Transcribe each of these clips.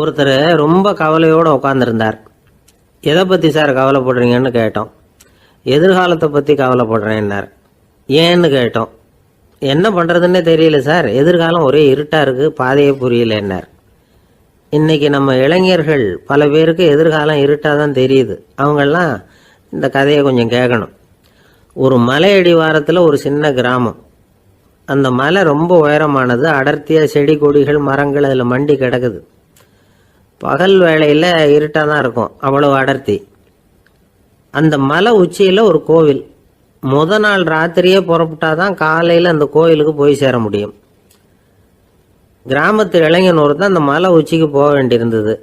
ஒருத்தர் ரொம்ப கவலையோடு உட்காந்துருந்தார். எதை பற்றி சார் கவலைப்படுறீங்கன்னு கேட்டோம். எதிர்காலத்தை பற்றி கவலைப்படுறேன்னார். ஏன்னு கேட்டோம். என்ன பண்ணுறதுன்னே தெரியல சார், எதிர்காலம் ஒரே இருட்டாக இருக்குது, பாதையே புரியலன்னார். இன்றைக்கி நம்ம இளைஞர்கள் பல பேருக்கு எதிர்காலம் இருட்டாக தான் தெரியுது. அவங்கெல்லாம் இந்த கதையை கொஞ்சம் கேட்கணும். ஒரு மலை அடிவாரத்தில் ஒரு சின்ன கிராமம். அந்த மலை ரொம்ப உயரமானது. அடர்த்தியாக செடி கொடிகள் மரங்கள் அதில் மண்டி கிடக்குது. பகல் வேளையில் இருட்டாக தான் இருக்கும், அவ்வளவு அடர்த்தி. அந்த மலை உச்சியில் ஒரு கோவில். நாள் ராத்திரியே புறப்பட்டாதான் காலையில் அந்த கோவிலுக்கு போய் சேர முடியும். கிராமத்து இளைஞன் ஒருத்தன் அந்த மலை உச்சிக்கு போக வேண்டியிருந்தது.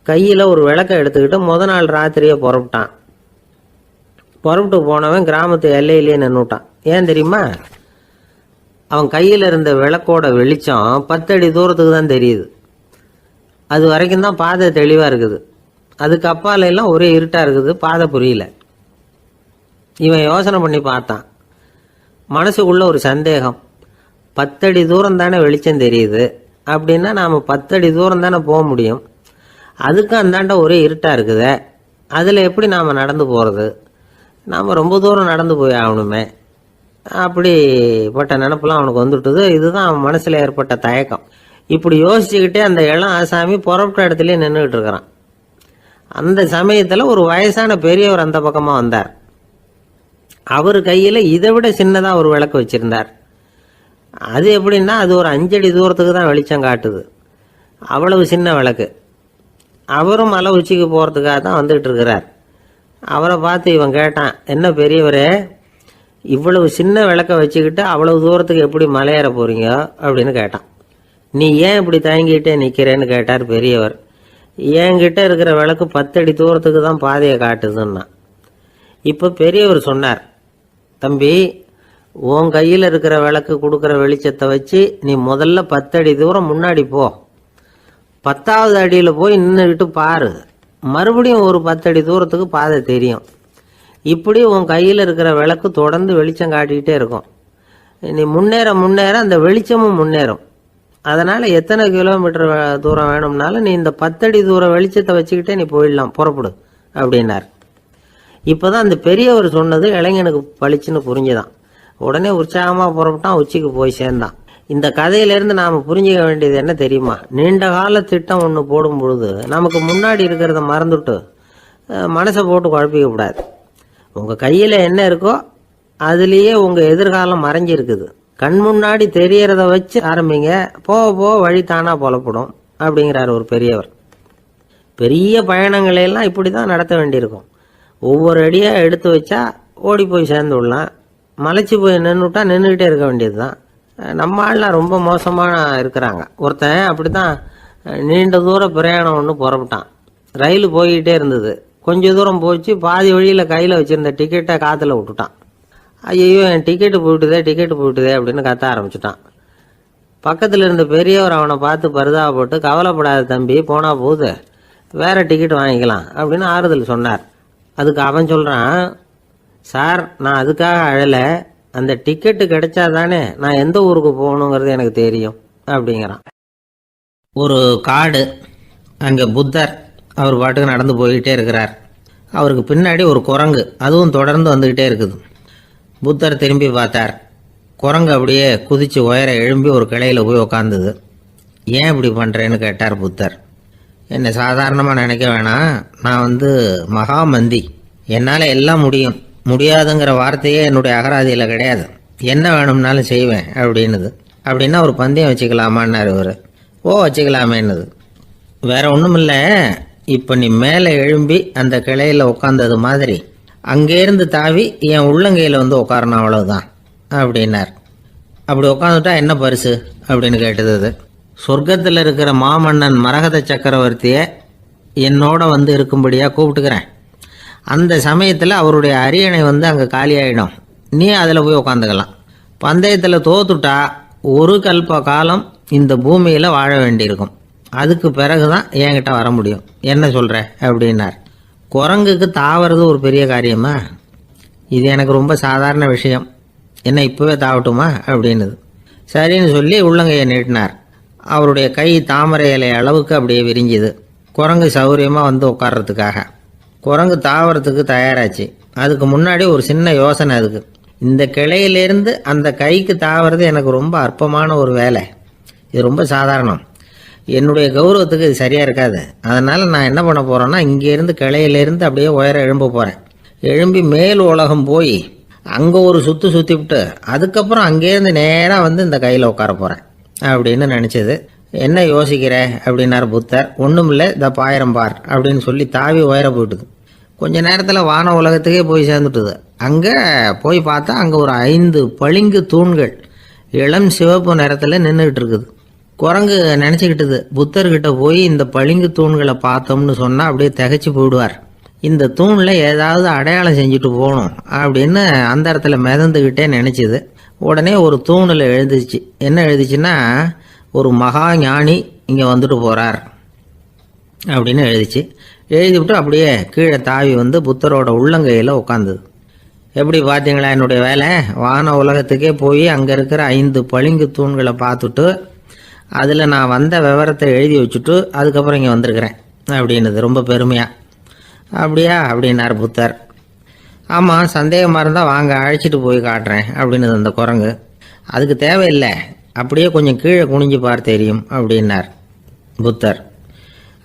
கையில் ஒரு விளக்கை எடுத்துக்கிட்டு நாள் ராத்திரியே புறப்பட்டான். புறப்பட்டு போனவன் கிராமத்து எல்லையிலேயே நின்றுட்டான். ஏன் தெரியுமா? அவன் கையில் இருந்த விளக்கோட வெளிச்சம் 10 அடி தூரத்துக்கு தான் தெரியுது. அது வரைக்கும் தான் பாதை தெளிவாக இருக்குது. அதுக்கு அப்பால எல்லாம் ஒரே இருட்டாக இருக்குது, பாதை புரியல. இவன் யோசனை பண்ணி பார்த்தான். மனசுக்குள்ள ஒரு சந்தேகம். 10 அடி தூரம் தானே வெளிச்சம் தெரியுது, அப்படின்னா நாம் 10 அடி தூரம் தானே போக முடியும். அதுக்கு அந்தாண்ட ஒரே இருட்டாக இருக்குதே, அதில் எப்படி நாம் நடந்து போகிறது? நாம் ரொம்ப தூரம் நடந்து போய் ஆகணுமே. அப்படிப்பட்ட நினப்பெல்லாம் அவனுக்கு வந்துட்டுது. இதுதான் அவன் மனசில் ஏற்பட்ட தயக்கம். இப்படி யோசிச்சுக்கிட்டே அந்த இளம் ஆசாமி புறப்பட்ட இடத்துலயே நின்றுக்கிட்டு இருக்கிறான். அந்த சமயத்தில் ஒரு வயசான பெரியவர் அந்த பக்கமாக வந்தார். அவர் கையில் இதை விட சின்னதாக ஒரு விளக்கு வச்சுருந்தார். அது எப்படின்னா அது ஒரு 5 அடி தூரத்துக்கு தான் வெளிச்சம் காட்டுது. அவ்வளவு சின்ன விளக்கு. அவரும் மலை உச்சிக்கு போகிறதுக்காக தான் வந்துகிட்டு இருக்கிறார். அவரை பார்த்து இவன் கேட்டான், என்ன பெரியவரே, இவ்வளவு சின்ன விளக்கை வச்சுக்கிட்டு அவ்வளவு தூரத்துக்கு எப்படி மலையேற போகிறீங்க அப்படின்னு கேட்டான். நீ ஏன் இப்படி தயங்கிட்டே நிற்கிறேன்னு கேட்டார் பெரியவர். என்கிட்ட இருக்கிற விளக்கு 10 அடி தூரத்துக்கு தான் பாதையை காட்டுதுன்னா. இப்போ பெரியவர் சொன்னார், தம்பி, உன் கையில் இருக்கிற விளக்கு கொடுக்குற வெளிச்சத்தை வச்சு நீ முதல்ல 10 அடி தூரம் முன்னாடி போ. 10வது அடியில் போய் நின்றுக்கிட்டு பாரு, மறுபடியும் ஒரு 10 அடி தூரத்துக்கு பாதை தெரியும். இப்படி உன் கையில் இருக்கிற விளக்கு தொடர்ந்து வெளிச்சம் காட்டிக்கிட்டே இருக்கும். நீ முன்னேற முன்னேற அந்த வெளிச்சமும் முன்னேறும். அதனால் எத்தனை கிலோமீட்டர் தூரம் வேணும்னாலும் நீ இந்த 10 அடி தூரம் வெளிச்சத்தை வச்சுக்கிட்டே நீ போயிடலாம், புறப்படு அப்படின்னார். இப்போ தான் அந்த பெரியவர் சொன்னது இளைஞனுக்கு பளிச்சுன்னு புரிஞ்சுதான். உடனே உற்சாகமாக புறப்பட்டான், உச்சிக்கு போய் சேர்ந்தான். இந்த கதையிலேருந்து நாம் புரிஞ்சிக்க வேண்டியது என்ன தெரியுமா? நீண்ட கால திட்டம் ஒன்று போடும் பொழுது நமக்கு முன்னாடி இருக்கிறத மறந்துட்டு மனசை போட்டு குழப்பிக்க கூடாது. உங்கள் கையில் என்ன இருக்கோ அதுலேயே உங்கள் எதிர்காலம் மறைஞ்சிருக்குது. கண் முன்னாடி தெரியறத வச்சு ஆரம்பிங்க, போக போக வழி தானா புலப்படும் அப்படிங்கிறார் ஒரு பெரியவர். பெரிய பயணங்களையெல்லாம் இப்படி தான் நடத்த வேண்டியிருக்கும். ஒவ்வொரு அடியாக எடுத்து வச்சா ஓடி போய் சேர்ந்து விடலாம். மலைச்சி போய் நின்றுட்டா நின்றுக்கிட்டே இருக்க வேண்டியது தான். நம்ம ஆள்லாம் ரொம்ப மோசமாக இருக்கிறாங்க. ஒருத்தன் அப்படி தான் நீண்ட தூர பிரயாணம் ஒன்று புறப்பட்டான். ரயில் போய்கிட்டே இருந்தது. கொஞ்சம் தூரம் போச்சு, பாதி வழியில் கையில் வச்சுருந்த டிக்கெட்டை காற்றுல விட்டுட்டான். ஐயோ, என் டிக்கெட்டு போயிட்டுதே அப்படின்னு கத்த ஆரம்பிச்சுட்டான். பக்கத்தில் இருந்த பெரியவர் அவனை பார்த்து பரிதாபப்பட்டு, கவலைப்படாத தம்பி, போனால் போகுது, வேற டிக்கெட் வாங்கிக்கலாம் அப்படின்னு ஆறுதல் சொன்னார். அதுக்கு அவன் சொல்கிறான், சார், நான் அதுக்காக அழலை, அந்த டிக்கெட்டு கிடைச்சா தானே நான் எந்த ஊருக்கு போகணுங்கிறது எனக்கு தெரியும் அப்படிங்கிறான். ஒரு காடு, அங்கே புத்தர் அவர் பாட்டுக்கு நடந்து போய்கிட்டே இருக்கிறார். அவருக்கு பின்னாடி ஒரு குரங்கு, அதுவும் தொடர்ந்து வந்துக்கிட்டே இருக்குது. புத்தர் திரும்பி பார்த்தார். குரங்கு அப்படியே குதித்து உயர எழும்பி ஒரு கிளையில் போய் உக்காந்துது. ஏன் இப்படி பண்ணுறேன்னு கேட்டார் புத்தர். என்னை சாதாரணமாக நினைக்க வேணாம், நான் மகாமந்தி, என்னால் எல்லாம் முடியும், முடியாதுங்கிற வார்த்தையே என்னுடைய அகராதியில் கிடையாது, என்ன வேணும்னாலும் செய்வேன் அப்படின்னுது. அப்படின்னா ஒரு பந்தயம் வச்சுக்கலாமான்னாரு இவர். ஓ, வச்சுக்கலாமேன்னுது. வேற ஒன்றும் இல்லை, இப்போ நீ மேலே எழும்பி அந்த கிளையில் உட்காந்தது மாதிரி அங்கேருந்து தாவி என் உள்ளங்கையில் உட்காரணும், அவ்வளவுதான் அப்படின்னார். அப்படி உட்காந்துட்டா என்ன பரிசு அப்படின்னு கேட்டது அது. சொர்க்கத்தில் இருக்கிற மாமன்னன் மரகத சக்கரவர்த்தியை என்னோட இருக்கும்படியாக கூப்பிட்டுக்கிறேன். அந்த சமயத்தில் அவருடைய அரியணை அங்கே காலியாயிடும், நீ அதில் போய் உட்காந்துக்கலாம். பந்தயத்தில் தோத்துட்டா ஒரு கல்ப காலம் இந்த பூமியில் வாழ வேண்டியிருக்கும். அதுக்கு பிறகு தான் என்கிட்ட வர முடியும், என்ன சொல்கிற அப்படின்னார். குரங்குக்கு தாவறது ஒரு பெரிய காரியமா? இது எனக்கு ரொம்ப சாதாரண விஷயம், என்ன இப்போவே தாவட்டுமா அப்படின்னுது. சரின்னு சொல்லி உள்ளங்கையை நீட்டினார். அவருடைய கை தாமரை இலை அளவுக்கு அப்படியே விரிஞ்சுது. குரங்கு சௌகரியமாக வந்து உட்கார்றதுக்காக. குரங்கு தாவறதுக்கு தயாராச்சு. அதுக்கு முன்னாடி ஒரு சின்ன யோசனை. அதுக்கு இந்த கிளையிலேருந்து அந்த கைக்கு தாவறது எனக்கு ரொம்ப அற்பமான ஒரு வேலை. இது ரொம்ப சாதாரணம். என்னுடைய கௌரவத்துக்கு இது சரியாக இருக்காது. அதனால் நான் என்ன பண்ண போகிறேன்னா, இங்கேருந்து கிளையிலேருந்து அப்படியே உயர எழும்ப போகிறேன். எழும்பி மேல் உலகம் போய் அங்கே ஒரு சுற்றி விட்டு அதுக்கப்புறம் அங்கேருந்து நேராக வந்து இந்த கையில் உட்கார போகிறேன் அப்படின்னு நினச்சது. என்ன யோசிக்கிற அப்படின்னார் புத்தர். ஒன்றும் இல்லை, இந்த பாயிரம் பார் அப்படின்னு சொல்லி தாவி உயர போயிட்டுது. கொஞ்ச நேரத்தில் வான உலகத்துக்கே போய் சேர்ந்துட்டுது. அங்கே போய் பார்த்தா அங்கே ஒரு 5 பளிங்கு தூண்கள் இளம் சிவப்பு நிறத்தில் நின்றுக்கிட்டு இருக்குது. குரங்கு நினச்சிக்கிட்டுது, புத்தர்கிட்ட போய் இந்த பளிங்கு தூண்களை பார்த்தோம்னு சொன்னால் அப்படியே திகைச்சு போயிடுவார். இந்த தூணில் ஏதாவது அடையாளம் செஞ்சுட்டு போகணும் அப்படின்னு அந்த இடத்துல மிதந்துக்கிட்டே நினச்சிது. உடனே ஒரு தூணில் எழுதிச்சு. என்ன எழுதிச்சுன்னா, ஒரு மகா ஞானி இங்கே வந்துட்டு போகிறார் அப்படின்னு எழுதிச்சு. எழுதிவிட்டு அப்படியே கீழே தாவி வந்து புத்தரோட உள்ளங்கையில் உட்காந்துது. எப்படி பார்த்தீங்களா என்னுடைய வேலை? வான உலகத்துக்கே போய் அங்கே இருக்கிற 5 பளிங்கு தூண்களை பார்த்துட்டு அதில் நான் வந்த விவரத்தை எழுதி வச்சுட்டு அதுக்கப்புறம் இங்கே வந்திருக்கிறேன் அப்படின்னுது ரொம்ப பெருமையாக. அப்படியா அப்படின்னார் புத்தர். ஆமாம், சந்தேகமாக இருந்தால் வாங்க, அழைச்சிட்டு போய் காட்டுறேன் அப்படின்னுது அந்த குரங்கு. அதுக்கு தேவையில்லை, அப்படியே கொஞ்சம் கீழே குனிஞ்சு பார் தெரியும் அப்படின்னார் புத்தர்.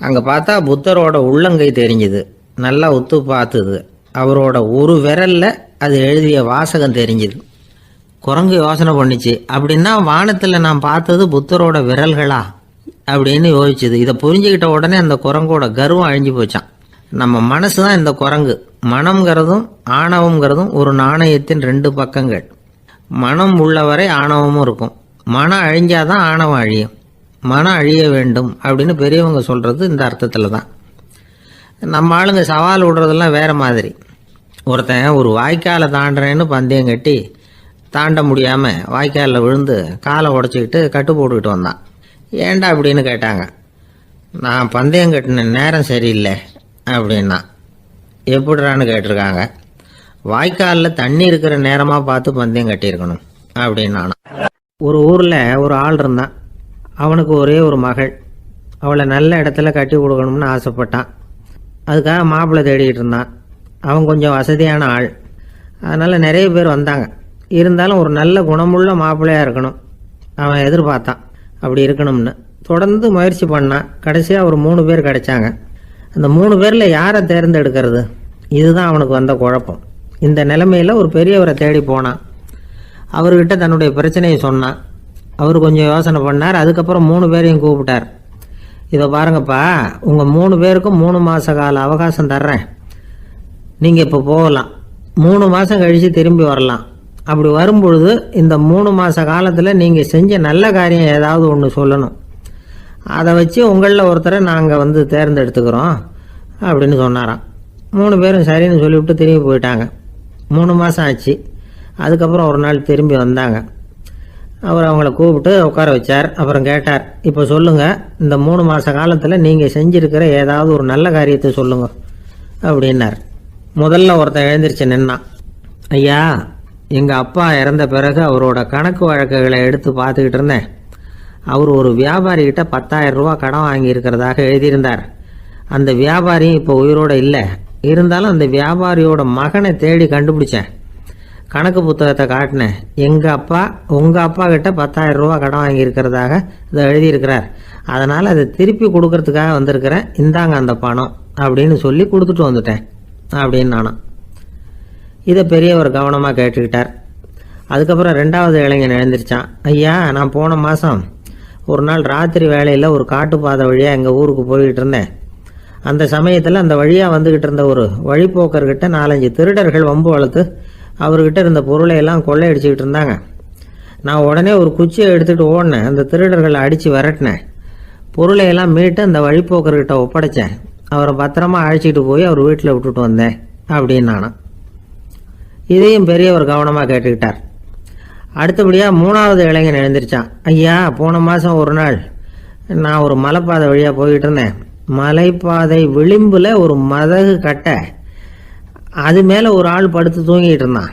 அங்கே பார்த்தா புத்தரோட உள்ளங்கை தெரிஞ்சுது. நல்லா உத்து பார்த்துது. அவரோட ஒரு விரலில் அது எழுதிய வாசகம் தெரிஞ்சுது. குரங்கு யோசனை பண்ணிச்சு, அப்படின்னா வானத்தில் நான் பார்த்தது புத்தரோட விரல்களா அப்படின்னு யோசிச்சுது. இதை புரிஞ்சுக்கிட்ட உடனே அந்த குரங்கோட கர்வம் அழிஞ்சு போச்சான். நம்ம மனசு தான் இந்த குரங்கு. மனம்ங்கிறதும் ஆணவம்ங்கிறதும் ஒரு நாணயத்தின் 2 பக்கங்கள். மனம் உள்ளவரை ஆணவமும் இருக்கும். மனம் அழிஞ்சாதான் ஆணவம் அழியும். மனம் அழிய வேண்டும் அப்படின்னு பெரியவங்க சொல்கிறது இந்த அர்த்தத்தில் தான். நம்ம ஆளுங்க சவால் விடுறதெல்லாம் வேறு மாதிரி. ஒருத்தன் ஒரு வாய்க்காலை தாண்டுறேன்னு பந்தயம் கட்டி தாண்ட முடியாமல் வாய்க்காலில் விழுந்து காலை உடச்சிக்கிட்டு கட்டு போட்டுக்கிட்டு வந்தான். ஏன்டா அப்படின்னு கேட்டாங்க. நான் பந்தயம் கட்டின நேரம் சரியில்லை அப்படின்னா. எப்படிறான்னு கேட்டிருக்காங்க. வாய்க்காலில் தண்ணி இருக்கிற நேரமாக பார்த்து பந்தயம் கட்டியிருக்கணும் அப்படின்னானா. ஒரு ஊரில் ஒரு ஆள் இருந்தான். அவனுக்கு ஒரே ஒரு மகள். அவளை நல்ல இடத்துல கட்டி கொடுக்கணும்னு ஆசைப்பட்டான். அதுக்காக மாப்பிள்ளை தேடிக்கிட்டு இருந்தான். அவன் கொஞ்சம் வசதியான ஆள். அதனால் நிறைய பேர் வந்தாங்க. இருந்தாலும் ஒரு நல்ல குணமுள்ள மாப்பிள்ளையாக இருக்கணும் அவன் எதிர்பார்த்தான். அப்படி இருக்கணும்னு தொடர்ந்து முயற்சி பண்ணான். கடைசியாக ஒரு 3 பேர் கிடைச்சாங்க. அந்த 3 பேரில் யாரை தேர்ந்தெடுக்கிறது, இதுதான் அவனுக்கு வந்த குழப்பம். இந்த நிலைமையில் ஒரு பெரியவரை தேடி போனான். அவர்கிட்ட தன்னுடைய பிரச்சனையை சொன்னான். அவர் கொஞ்சம் யோசனை பண்ணார். அதுக்கப்புறம் 3 பேரையும் கூப்பிட்டார். இதை பாருங்கப்பா, உங்கள் 3 பேருக்கும் 3 மாத கால அவகாசம் தர்றேன். நீங்கள் இப்போ போகலாம். 3 மாதம் கழித்து திரும்பி வரலாம். அப்படி வரும்பொழுது இந்த 3 மாத காலத்தில் நீங்கள் செஞ்ச நல்ல காரியம் ஏதாவது ஒன்று சொல்லணும். அதை வச்சு உங்களில் ஒருத்தரை நாங்கள் வந்து தேர்ந்தெடுத்துக்கிறோம் அப்படின்னு சொன்னாராம். 3 பேரும் சரின்னு சொல்லிவிட்டு திரும்பி போயிட்டாங்க. 3 மாதம் ஆச்சு. அதுக்கப்புறம் ஒரு நாள் திரும்பி வந்தாங்க. அவர் அவங்கள கூப்பிட்டு உட்கார வச்சார். அப்புறம் கேட்டார், இப்போ சொல்லுங்கள், இந்த 3 மாத காலத்தில் நீங்கள் செஞ்சுருக்கிற ஏதாவது ஒரு நல்ல காரியத்தை சொல்லுங்க அப்படின்னார். முதல்ல ஒருத்தன் எழுந்திரிச்சு நின்னான். ஐயா, எங்கள் அப்பா இறந்த பிறகு அவரோட கணக்கு வழக்குகளை எடுத்து பார்த்துக்கிட்டு இருந்தேன். அவர் ஒரு வியாபாரிகிட்ட 10,000 ரூபா கடன் வாங்கியிருக்கிறதாக எழுதியிருந்தார். அந்த வியாபாரியும் இப்போ உயிரோடு இல்லை. இருந்தாலும் அந்த வியாபாரியோட மகனை தேடி கண்டுபிடிச்சேன். கணக்கு புத்தகத்தை காட்டினேன். எங்கள் அப்பா உங்கள் அப்பா கிட்ட 10,000 ரூபா கடன் வாங்கியிருக்கிறதாக இதை எழுதியிருக்கிறார். அதனால் அதை திருப்பி கொடுக்கறதுக்காக வந்திருக்கிறேன். இந்தாங்க அந்த பணம் அப்படின்னு சொல்லி கொடுத்துட்டு வந்துட்டேன் அப்படின்னு நானும். இதை பெரியவர் கவனமாக கேட்டுக்கிட்டார். அதுக்கப்புறம் 2வது இளைஞன் எழுந்திரிச்சான். ஐயா, நான் போன மாதம் ஒரு நாள் ராத்திரி வேளையில் ஒரு காட்டுப்பாதை வழியாக எங்கள் ஊருக்கு போய்கிட்டு இருந்தேன். அந்த சமயத்தில் அந்த வழியாக வந்துக்கிட்டு இருந்த ஒரு வழிப்போக்கர்கிட்ட 4-5 திருடர்கள் வம்பு வளர்த்து அவர்கிட்ட இருந்த பொருளை எல்லாம் கொள்ளையடிச்சிக்கிட்டு இருந்தாங்க. நான் உடனே ஒரு குச்சியை எடுத்துகிட்டு ஓடினேன். அந்த திருடர்களை அடித்து விரட்டினேன். பொருளை எல்லாம் மீட்டு அந்த வழிப்போக்கர்கிட்ட ஒப்படைச்சேன். அவரை பத்திரமா அழைச்சிட்டு போய் அவர் வீட்டில் விட்டுட்டு வந்தேன் அப்படின்னு நானும். இதையும் பெரியவர் கவனமாக கேட்டுக்கிட்டார். அடுத்தபடியாக 3வது இளைஞன் எழுந்திரிச்சான். ஐயா, போன மாதம் ஒரு நாள் நான் ஒரு மலைப்பாதை வழியாக போய்கிட்டு இருந்தேன். மலைப்பாதை விளிம்பில் ஒரு மதகு கட்டை, அது மேலே ஒரு ஆள் படுத்து தூங்கிட்டு இருந்தான்.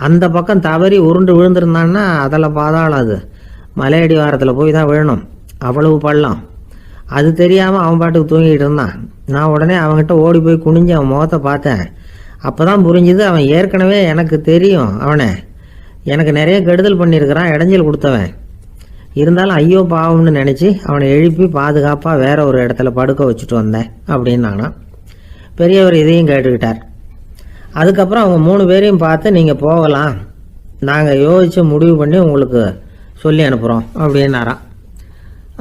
அந்த பக்கம் தவறி உருண்டு விழுந்திருந்தான்னா அதில் பாதாளம். அது மலையடி வாரத்தில் போய் தான் விழணும். அவ்வளவு பள்ளம். அது தெரியாமல் அவன் பாட்டுக்கு தூங்கிட்டு இருந்தான். நான் உடனே அவன்கிட்ட ஓடி போய் குனிஞ்சு அவன் முகத்தை பார்த்தேன். அப்போ தான் புரிஞ்சுது, அவன் ஏற்கனவே எனக்கு தெரியும். அவனை எனக்கு நிறைய கெடுதல் பண்ணியிருக்கிறான், இடைஞ்சல் கொடுத்தவன். இருந்தாலும் ஐயோ பாவம்னு நினச்சி அவனை எழுப்பி பாதுகாப்பாக வேற ஒரு இடத்துல படுக்க வச்சுட்டு வந்தேன் அப்படின்னு நானா. பெரியவர் இதையும் கேட்டுக்கிட்டார். அதுக்கப்புறம் அவங்க 3 பேரையும் பார்த்து, நீங்கள் போகலாம், நாங்கள் யோசித்து முடிவு பண்ணி உங்களுக்கு சொல்லி அனுப்புகிறோம் அப்படின்னாராம்.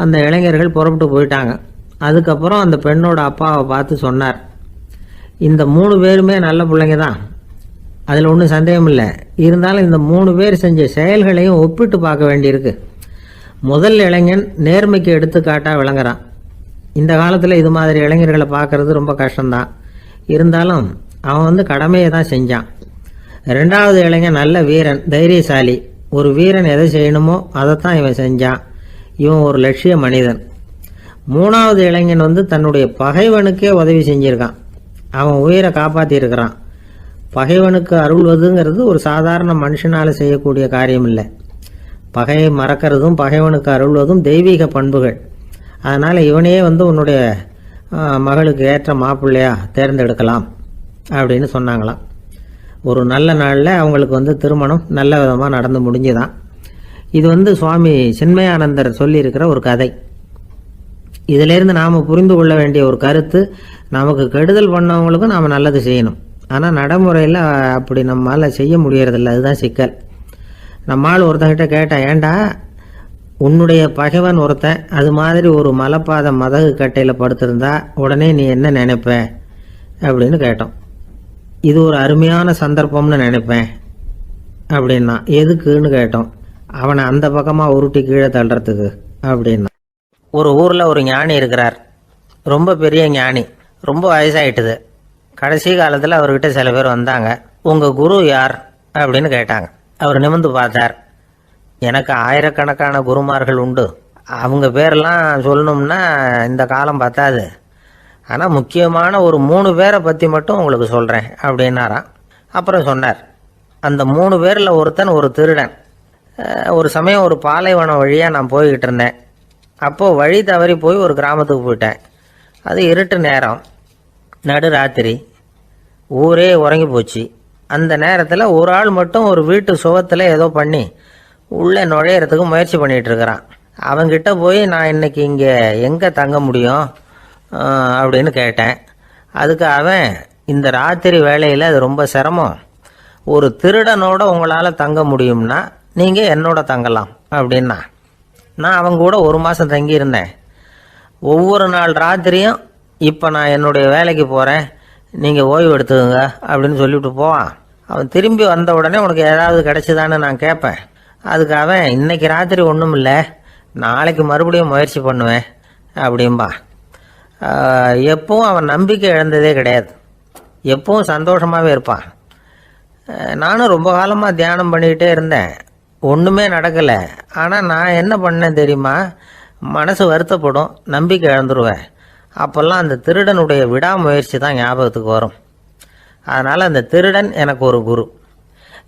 அந்த இளைஞர்கள் புறப்பட்டு போயிட்டாங்க. அதுக்கப்புறம் அந்த பெண்ணோட அப்பாவை பார்த்து சொன்னார், இந்த 3 பேருமே நல்ல பிள்ளைங்க தான், அதில் ஒன்றும் சந்தேகம் இல்லை. இருந்தாலும் இந்த 3 பேர் செஞ்ச செயல்களையும் ஒப்பிட்டு பார்க்க வேண்டியிருக்கு. முதல் இளைஞன் நேர்மைக்கு எடுத்துக்காட்டாக விளங்குறான். இந்த காலத்தில் இது மாதிரி இளைஞர்களை பார்க்கறது ரொம்ப கஷ்டம்தான். இருந்தாலும் அவன் கடமையை தான் செஞ்சான். 2வது இளைஞன் நல்ல வீரன், தைரியசாலி. ஒரு வீரன் எதை செய்யணுமோ அதைத்தான் இவன் செஞ்சான். இவன் ஒரு லட்சிய மனிதன். 3வது இளைஞன் தன்னுடைய பகைவனுக்கே உதவி செஞ்சிருக்கான். அவன் உயிரை காப்பாற்றியிருக்கிறான். பகைவனுக்கு அருள்வதுங்கிறது ஒரு சாதாரண மனுஷனால் செய்யக்கூடிய காரியம் இல்லை. பகையை மறக்கிறதும் பகைவனுக்கு அருள்வதும் தெய்வீக பண்புகள். அதனால் இவனையே உன்னுடைய மகளுக்கு ஏற்ற மாப்பிள்ளையா தேர்ந்தெடுக்கலாம் அப்படின்னு சொன்னாங்களாம். ஒரு நல்ல நாளில் அவங்களுக்கு திருமணம் நல்ல விதமாக நடந்து முடிஞ்சுதான். இது சுவாமி சின்மயானந்தர் சொல்லியிருக்கிற ஒரு கதை. இதிலேருந்து நாம் புரிந்து கொள்ள வேண்டிய ஒரு கருத்து, நமக்கு கெடுதல் பண்ணவங்களுக்கும் நாம் நல்லது செய்யணும். ஆனால் நடைமுறையில் அப்படி நம்மளால் செய்ய முடியறதில்ல. அதுதான் சிக்கல். நம்மால் ஒருத்தங்கிட்ட கேட்டேன், ஏண்டா உன்னுடைய பகைவன் ஒருத்தன் அது மாதிரி ஒரு மலைப்பாத மதகு கட்டையில் படுத்திருந்தா உடனே நீ என்ன நினைப்ப அப்படின்னு கேட்டோம். இது ஒரு அருமையான சந்தர்ப்பம்னு நினைப்பேன் அப்படின்னா. எதுக்குன்னு கேட்டோம். அவனை அந்த பக்கமாக உருட்டி கீழே தள்ளுறதுக்கு அப்படின்னா. ஒரு ஊரில் ஒரு ஞானி இருக்கிறார், ரொம்ப பெரிய ஞானி, ரொம்ப வயசாயிட்டுது. கடைசி காலத்தில் அவர்கிட்ட சில பேர் வந்தாங்க. உங்கள் குரு யார் அப்படின்னு கேட்டாங்க. அவர் நிமிர்ந்து பார்த்தார். எனக்கு ஆயிரக்கணக்கான குருமார்கள் உண்டு, அவங்க பேரெல்லாம் சொல்லணும்னா இந்த காலம் பத்தாது. ஆனால் முக்கியமான ஒரு 3 பேரை பற்றி மட்டும் உங்களுக்கு சொல்கிறேன் அப்படின்னாராம். அப்புறம் சொன்னார், அந்த 3 பேரில் ஒருத்தன் ஒரு திருடன். ஒரு சமயம் ஒரு பாலைவனம் வழியாக நான் போய்கிட்டு இருந்தேன். அப்போது வழி தவறி போய் ஒரு கிராமத்துக்கு போயிட்டேன். அது இருட்டு நேரம், நடு ராத்திரி, ஊரே உறங்கி போச்சு. அந்த நேரத்தில் ஒரு ஆள் மட்டும் ஒரு வீட்டு சுவத்தில் ஏதோ பண்ணி உள்ளே நுழையிறதுக்கு முயற்சி பண்ணிகிட்டு இருக்கிறான். அவங்கிட்ட போய் நான் இன்னைக்கு இங்கே எங்கே தங்க முடியும் அப்படின்னு கேட்டேன். அதுக்கு அவன், இந்த ராத்திரி வேளையில் அது ரொம்ப சிரமம், ஒரு திருடனோட உங்களால் தங்க முடியும்னா நீங்கள் என்னோட தங்கலாம் அப்படின்னா. நான் அவங்க கூட 1 மாதம் தங்கியிருந்தேன். ஒவ்வொரு நாள் ராத்திரியும் இப்போ நான் என்னுடைய வேலைக்கு போகிறேன், நீங்கள் ஓய்வு எடுத்துக்கோங்க அப்படின்னு சொல்லிவிட்டு போவான். அவன் திரும்பி வந்த உடனே உனக்கு ஏதாவது கிடைச்சிதான்னு நான் கேட்பேன். அதுக்கு அவன், இன்னைக்கு ராத்திரி ஒன்றும் இல்லை, நாளைக்கு மறுபடியும் முயற்சி பண்ணுவேன் அப்படின்பா. எப்பவும் அவன் நம்பிக்கை இழந்ததே கிடையாது, எப்பவும் சந்தோஷமாகவே இருப்பான். நானும் ரொம்ப காலமாக தியானம் பண்ணிக்கிட்டே இருந்தேன், ஒன்றுமே நடக்கலை. ஆனால் நான் என்ன பண்ணேன் தெரியுமா, மனசு வருத்தப்படும், நம்பிக்கை இழந்துருவேன். அப்போல்லாம் அந்த திருடனுடைய விடாமுயற்சி தான் ஞாபகத்துக்கு வரும். அதனால் அந்த திருடன் எனக்கு ஒரு குரு.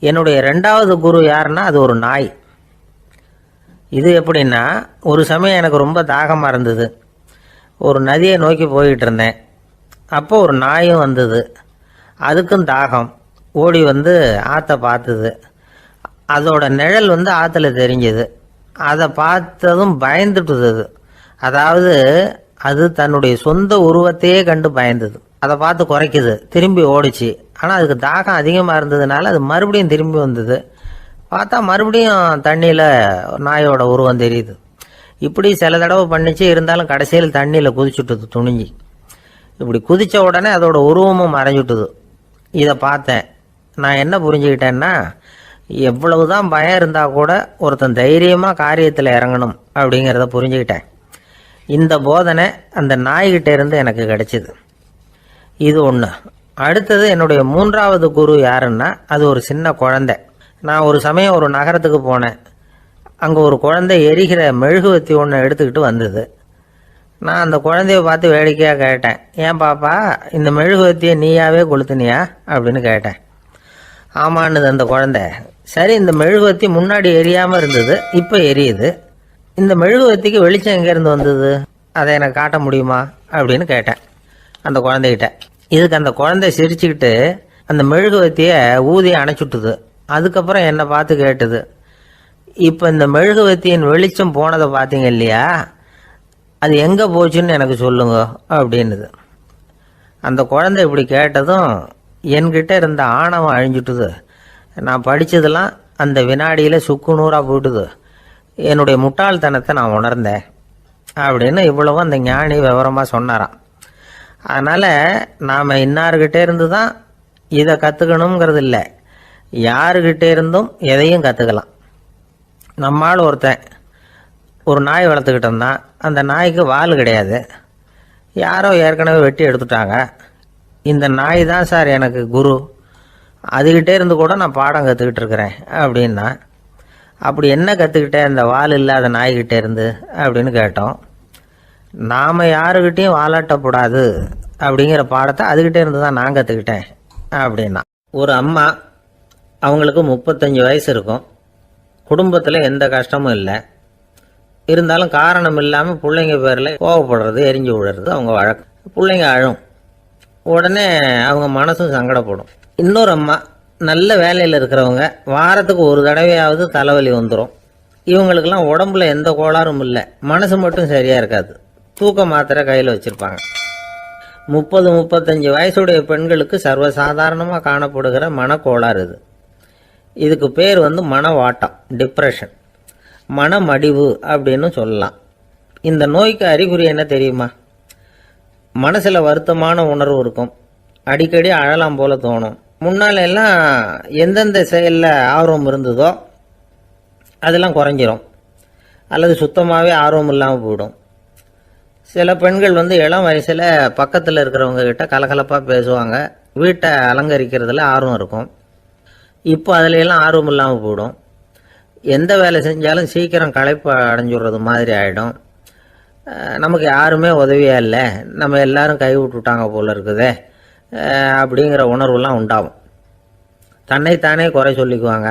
என்னுடைய 2வது குரு யாருன்னா அது ஒரு நாய். இது எப்படின்னா, ஒரு சமயம் எனக்கு ரொம்ப தாகமாக இருந்தது. ஒரு நதியை நோக்கி போய்கிட்டு இருந்தேன். அப்போ ஒரு நாயும் வந்தது. அதுக்கும் தாகம். ஓடி ஆற்றை பார்த்தது. அதோட நிழல் ஆற்றுல தெரிஞ்சது. அதை பார்த்ததும் பயந்துட்டுது. அதாவது அது தன்னுடைய சொந்த உருவத்தையே கண்டு பயந்தது. அதை பார்த்து குறைக்குது, திரும்பி ஓடிச்சு. ஆனால் அதுக்கு தாகம் அதிகமாக இருந்ததுனால அது மறுபடியும் திரும்பி வந்தது. பார்த்தா மறுபடியும் தண்ணியில் நாயோட உருவம் தெரியுது. இப்படி சில தடவை பண்ணிச்சு. இருந்தாலும் கடைசியில் தண்ணியில் குதிச்சுட்டுது துணிஞ்சி. இப்படி குதித்த உடனே அதோட உருவமும் மறைஞ்சுட்டுது. இதை பார்த்தேன். நான் என்ன புரிஞ்சுக்கிட்டேன்னா, எவ்வளவுதான் பயம் இருந்தால் கூட ஒருத்தன் தைரியமாக காரியத்தில் இறங்கணும் அப்படிங்கிறத புரிஞ்சுக்கிட்டேன். இந்த போதனை அந்த நாய்கிட்ட இருந்து எனக்கு கிடைச்சிது. இது ஒன்று. அடுத்தது என்னுடைய 3வது குரு யாருன்னா அது ஒரு சின்ன குழந்தை. நான் ஒரு சமயம் ஒரு நகரத்துக்கு போனேன். அங்கே ஒரு குழந்தை எரிகிற மெழுகுவத்தி ஒன்று எடுத்துக்கிட்டு வந்தது. நான் அந்த குழந்தைய பார்த்து வேடிக்கையாக கேட்டேன், ஏன் பாப்பா இந்த மெழுகுவத்தியை நீயாவே கொளுத்துனியா அப்படின்னு கேட்டேன். ஆமான்னுது அந்த குழந்தை. சரி, இந்த மெழுகுவத்தி முன்னாடி எரியாமல் இருந்தது, இப்போ எரியுது, இந்த மெழுகுவர்த்திக்கு வெளிச்சம் எங்கேருந்து வந்தது, அதை எனக்கு காட்ட முடியுமா அப்படின்னு கேட்டேன் அந்த குழந்தைகிட்ட. இதுக்கு அந்த குழந்தை சிரிச்சுக்கிட்டு அந்த மெழுகுவர்த்தியை ஊதி அணைச்சுட்டுது. அதுக்கப்புறம் என்னை பார்த்து கேட்டுது, இப்போ இந்த மெழுகுவர்த்தியின் வெளிச்சம் போனதை பார்த்தீங்க இல்லையா, அது எங்கே போச்சுன்னு எனக்கு சொல்லுங்க அப்படின்னுது. அந்த குழந்தை இப்படி கேட்டதும் என்கிட்ட இருந்த ஆணவம் அழிஞ்சுட்டுது. நான் படித்ததெல்லாம் அந்த வினாடியில் சுக்கு நூறாக போயிட்டுது. என்னுடைய முட்டாள்தனத்தை நான் உணர்ந்தேன் அப்படின்னு இவ்வளவும் அந்த ஞானி விவரமாக சொன்னாராம். அதனால் நாம் இன்னார்கிட்டே இருந்து தான் இதை கற்றுக்கணுங்கிறது இல்லை, யாருக்கிட்டே இருந்தும் எதையும் கற்றுக்கலாம். நம்மால் ஒருத்தன் ஒரு நாய் வளர்த்துக்கிட்டு இருந்தான். அந்த நாய்க்கு வால் கிடையாது. யாரோ ஏற்கனவே வெட்டி எடுத்துட்டாங்க. இந்த நாய் தான் சார் எனக்கு குரு, அதுகிட்டே இருந்து கூட நான் பாடம் கற்றுக்கிட்டு இருக்கிறேன் அப்படின்னா. அப்படி என்ன கற்றுக்கிட்டேன் அந்த வால் இல்லாத நாய்கிட்டே இருந்து அப்படின்னு கேட்டோம். நாம் யாருக்கிட்டையும் வாலாட்டக்கூடாது அப்படிங்கிற பாடத்தை அதுகிட்டே இருந்து தான் நான் கற்றுக்கிட்டேன் அப்படின்னா. ஒரு அம்மா, அவங்களுக்கு 35 வயசு இருக்கும். குடும்பத்தில் எந்த கஷ்டமும் இல்லை. இருந்தாலும் காரணம் இல்லாமல் பிள்ளைங்க பேரில் கோவப்படுறது, எரிஞ்சு விடுறது அவங்க வழக்கம். பிள்ளைங்க அழும். உடனே அவங்க மனசும் சங்கடப்படும். இன்னொரு அம்மா, நல்ல வேலையில் இருக்கிறவங்க, வாரத்துக்கு ஒரு தடவையாவது தலைவலி வந்துடும். இவங்களுக்கெல்லாம் உடம்புல எந்த கோளாறும் இல்லை, மனசு மட்டும் சரியாக இருக்காது. தூக்க மாத்திரை கையில் வச்சுருப்பாங்க. 30-35 வயசுடைய பெண்களுக்கு சர்வசாதாரணமாக காணப்படுகிற மனக்கோளாறு இது. இதுக்கு பேர் மனவாட்டம், டிப்ரெஷன், மனமடிவு அப்படின்னு சொல்லலாம். இந்த நோய்க்கு அறிகுறி என்ன தெரியுமா? மனசில் வருத்தமான உணர்வு இருக்கும். அடிக்கடி அழலாம் போல தோணும். முன்னால எல்லாம் எந்தெந்த செயலில் ஆர்வம் இருந்ததோ அதெல்லாம் குறைஞ்சிரும், அல்லது சுத்தமாகவே ஆர்வம் இல்லாமல் போயிடும். சில பெண்கள் இளம் வயசில் பக்கத்தில் இருக்கிறவங்க கிட்ட கலகலப்பாக பேசுவாங்க, வீட்டை அலங்கரிக்கிறதுல ஆர்வம் இருக்கும். இப்போ அதில் எல்லாம் ஆர்வம் இல்லாமல் போயிடும். எந்த வேலை செஞ்சாலும் சீக்கிரம் களைப்பு அடைஞ்சுடுறது மாதிரி ஆகிடும். நமக்கு யாருமே உதவியாக இல்லை, நம்ம எல்லாரும் கை விட்டுட்டாங்க போல இருக்குதே அப்படிங்கிற உணர்வுலாம் உண்டாகும். தன்னைத்தானே குறை சொல்லிக்குவாங்க.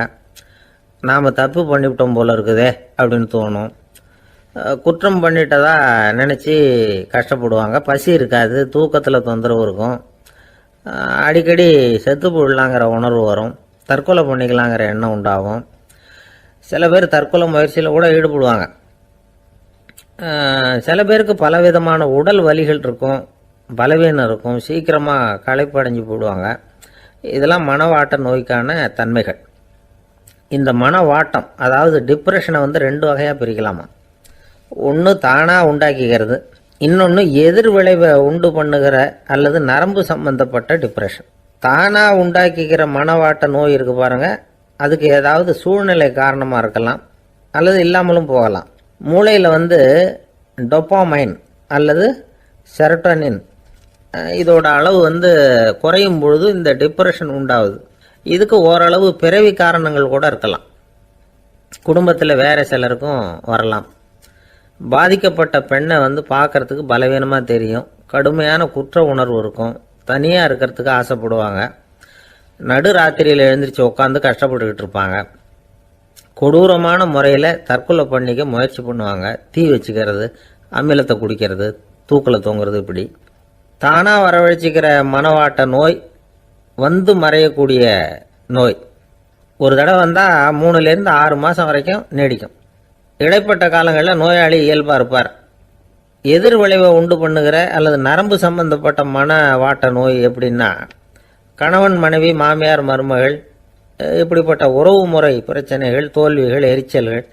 நாம் தப்பு பண்ணிவிட்டோம் போல இருக்குதே அப்படின்னு தோணும். குற்றம் பண்ணிட்டதா நினச்சி கஷ்டப்படுவாங்க. பசி இருக்காது, தூக்கத்தில் தொந்தரவு இருக்கும். அடிக்கடி செத்து போடலாங்கிற உணர்வு வரும். தற்கொலை பண்ணிக்கலாங்கிற எண்ணம் உண்டாகும். சில பேர் தற்கொலை முயற்சியில் கூட ஈடுபடுவாங்க. சில பேருக்கு பலவிதமான உடல் வலிகள் இருக்கும், பலவீனம் இருக்கும், சீக்கிரமாக களைப்படைஞ்சு போடுவாங்க. இதெல்லாம் மனவாட்ட நோய்க்கான தன்மைகள். இந்த மனவாட்டம், அதாவது டிப்ரெஷனை 2 வகையாக பிரிக்கலாமா. ஒன்று தானாக உண்டாக்கிக்கிறது, இன்னொன்று எதிர் விளைவை உண்டு பண்ணுகிற அல்லது நரம்பு சம்பந்தப்பட்ட டிப்ரெஷன். தானாக உண்டாக்கிக்கிற மனவாட்ட நோய் இருக்கு பாருங்க, அதுக்கு ஏதாவது சூழ்நிலை காரணமாக இருக்கலாம், அல்லது இல்லாமலும் போகலாம். மூளையில் டொப்பாமைன் அல்லது செரட்டோனின் இதோட அளவு குறையும் பொழுது இந்த டிப்ரெஷன் உண்டாகுது. இதுக்கு ஓரளவு பிறவி காரணங்கள் கூட இருக்கலாம். குடும்பத்தில் வேற சிலருக்கும் வரலாம். பாதிக்கப்பட்ட பெண்ணை பார்க்கறதுக்கு பலவீனமாக தெரியும், கடுமையான குற்ற உணர்வு இருக்கும், தனியாக இருக்கிறதுக்கு ஆசைப்படுவாங்க, நடு ராத்திரியில் எழுந்திரிச்சு உட்காந்து கஷ்டப்பட்டுக்கிட்டு இருப்பாங்க, கொடூரமான முறையில் தற்கொலை பண்ணிக்க முயற்சி பண்ணுவாங்க, தீ வச்சுக்கிறது, அமிலத்தை குடிக்கிறது, தூக்கில் தொங்குறது. இப்படி தானாக வரவழைச்சிக்கிற மனவாட்ட நோய் மறையக்கூடிய நோய். ஒரு தடவை வந்தால் 3லேருந்து 6 மாதம் வரைக்கும் நீடிக்கும். இடைப்பட்ட காலங்களில் நோயாளி இயல்பாக இருப்பார். எதிர் விளைவை உண்டு பண்ணுகிற அல்லது நரம்பு சம்பந்தப்பட்ட மனவாட்ட நோய் எப்படின்னா, கணவன் மனைவி, மாமியார் மருமகள், இப்படிப்பட்ட உறவு முறை பிரச்சனைகள், தோல்விகள், எரிச்சல்கள்,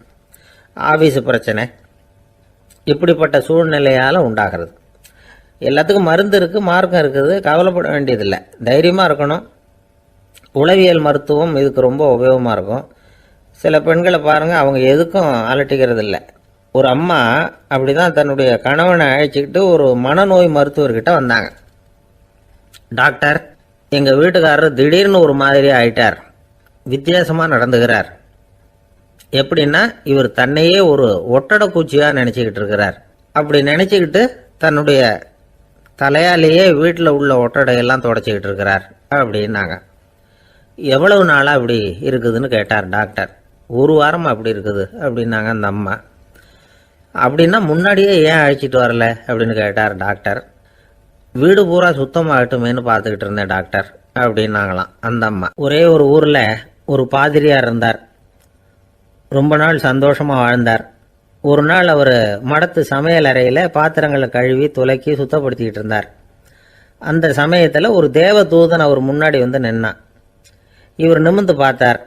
ஆபீஸ் பிரச்சனை, இப்படிப்பட்ட சூழ்நிலையால் உண்டாகிறது. எல்லாத்துக்கும் மருந்து இருக்குது, மார்க்கம் இருக்குது, கவலைப்பட வேண்டியதில்லை, தைரியமாக இருக்கணும். உளவியல் மருத்துவம் இதுக்கு ரொம்ப உபயோகமாக இருக்கும். சில பெண்களை பாருங்கள், அவங்க எதுக்கும் அலட்டிக்கிறது இல்லை. ஒரு அம்மா அப்படி தான் தன்னுடைய கணவனை அழைச்சிக்கிட்டு ஒரு மனநோய் மருத்துவர்கிட்ட வந்தாங்க. டாக்டர், எங்கள் வீட்டுக்காரர் திடீர்னு ஒரு மாதிரி ஆயிட்டார், வித்தியாசமாக நடந்துகிறார். எப்படின்னா, இவர் தன்னையே ஒரு ஒட்டடை பூச்சியாக நினச்சிக்கிட்டு இருக்கிறார். அப்படி நினச்சிக்கிட்டு தன்னுடைய தலையாலேயே வீட்டில் உள்ள ஒட்டடையெல்லாம் தொடச்சிக்கிட்டு இருக்கிறார் அப்படின்னாங்க. எவ்வளவு நாளாக அப்படி இருக்குதுன்னு கேட்டார் டாக்டர். 1 வாரமாக அப்படி இருக்குது அப்படின்னாங்க அந்த அம்மா. அப்படின்னா முன்னாடியே ஏன் அழைச்சிட்டு வரல அப்படின்னு கேட்டார் டாக்டர். வீடு பூரா சுத்தமாகட்டுமேனு பார்த்துக்கிட்டு இருந்தேன் டாக்டர் அப்படின்னாங்களாம் அந்த அம்மா. ஒரே ஒரு ஊரில் ஒரு பாதிரியார் இருந்தார். ரொம்ப நாள் சந்தோஷமாக வாழ்ந்தார். ஒரு நாள் அவர் மடத்து சமையல் அறையில் பாத்திரங்களை கழுவி துலக்கி சுத்தப்படுத்திக்கிட்டு இருந்தார். அந்த சமயத்தில் ஒரு தேவதூதன் அவர் முன்னாடி வந்து நின்னான். இவர் நிமிர்ந்து பார்த்தார்.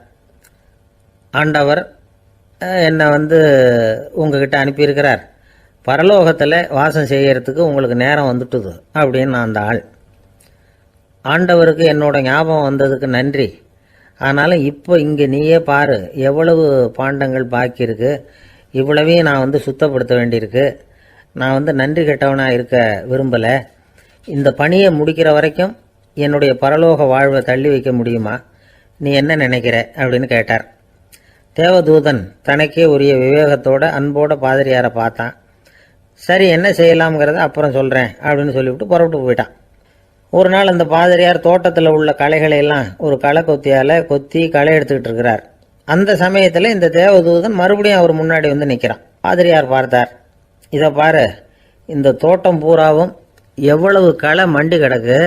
ஆண்டவர் என்னை உங்ககிட்ட அனுப்பியிருக்கிறார், பரலோகத்தில் வாசம் செய்யறதுக்கு உங்களுக்கு நேரம் வந்துட்டுது அப்படின்னு அந்த ஆள். ஆண்டவருக்கு என்னோட ஞாபகம் வந்ததுக்கு நன்றி. ஆனாலும் இப்போ இங்கே நீயே பாரு, எவ்வளவு பாண்டங்கள் பாக்கி இருக்கு, இவ்வளவையும் நான் சுத்தப்படுத்த வேண்டியிருக்கு. நான் நன்றி கெட்டவனாக இருக்க விரும்பலை. இந்த பணியை முடிக்கிற வரைக்கும் என்னுடைய பரலோக வாழ்வை தள்ளி வைக்க முடியுமா? நீ என்ன நினைக்கிற அப்படின்னு கேட்டார். தேவதூதன் தனக்கே உரிய விவேகத்தோட அன்போட பாதிரியாரை பார்த்தான். சரி, என்ன செய்யலாம்ங்கிறத அப்புறம் சொல்கிறேன் அப்படின்னு சொல்லிவிட்டு புறப்பட்டு போயிட்டான். ஒரு நாள் அந்த பாதிரியார் தோட்டத்தில் உள்ள களைகளை எல்லாம் ஒரு களை கொத்தியால் கொத்தி களை எடுத்துக்கிட்டு இருக்கிறார். அந்த சமயத்தில் இந்த தேவதூதன் மறுபடியும் அவர் முன்னாடி நிற்கிறான். பாதிரியார் பார்த்தார். இதை பாரு, இந்த தோட்டம் பூராவும் எவ்வளவு களை மண்டி கிடக்கு,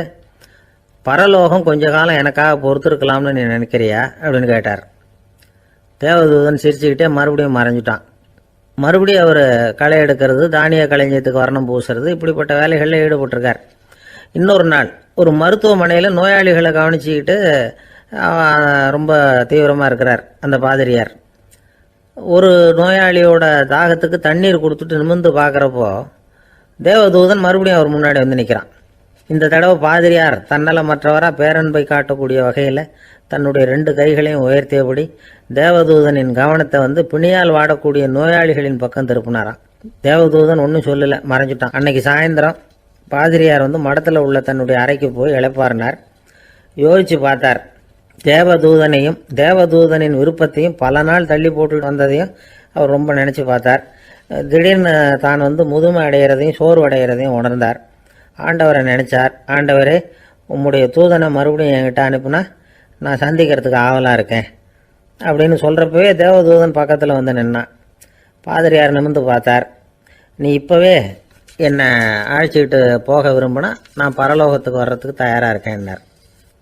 பரலோகம் கொஞ்ச காலம் எனக்காக பொறுத்திருக்கலாம்னு நீ நினைக்கிறியா அப்படின்னு கேட்டார். தேவதூதன் சிரிச்சுக்கிட்டே மறுபடியும் மறைஞ்சிட்டான். மறுபடியும் அவர் களை எடுக்கிறது, தானிய களஞ்சியத்துக்கு வர்ணம் பூசுறது, இப்படிப்பட்ட வேலைகளில் ஈடுபட்டிருக்கார். இன்னொரு நாள் ஒரு மருத்துவமனையில் நோயாளிகளை கவனிச்சுக்கிட்டு ரொம்ப தீவிரமாக இருக்கிறார் அந்த பாதிரியார். ஒரு நோயாளியோட தாகத்துக்கு தண்ணீர் கொடுத்துட்டு நிமிர்ந்து பார்க்குறப்போ தேவதூதன் மறுபடியும் அவர் முன்னாடி நிற்கிறான். இந்த தடவை பாதிரியார் தன்னலமற்றவராக பேரன்பை காட்டக்கூடிய வகையில் தன்னுடைய 2 கைகளையும் உயர்த்தியபடி தேவதூதனின் கவனத்தை பிணியால் வாடக்கூடிய நோயாளிகளின் பக்கம் திருப்பினாராம். தேவதூதன் ஒன்றும் சொல்லலை, மறைஞ்சிட்டான். அன்னைக்கு சாயந்தரம் பாதிரியார் மடத்தில் உள்ள தன்னுடைய அறைக்கு போய் இளைப்பாறினார். யோசிச்சு பார்த்தார். தேவதூதனையும் தேவதூதனின் விருப்பத்தையும் பல நாள் தள்ளி போட்டு வந்ததையும் அவர் ரொம்ப நினச்சி பார்த்தார். திடீர்னு தான் முதுமை அடைகிறதையும் சோர்வு அடைகிறதையும் உணர்ந்தார். ஆண்டவரை நினைச்சார். ஆண்டவரே, உம்முடைய தூதனை மறுபடியும் என்கிட்ட அனுப்புனா நான் சந்திக்கிறதுக்கு ஆவலாக இருக்கேன் அப்படின்னு சொல்கிறப்பவே தேவதூதன் பக்கத்தில் நின்னான். பாதிரியார் நிமிர்ந்து பார்த்தார். நீ இப்போவே என்னை அழைச்சிக்கிட்டு போக விரும்பினா நான் பரலோகத்துக்கு வர்றதுக்கு தயாராக இருக்கேன்னார்.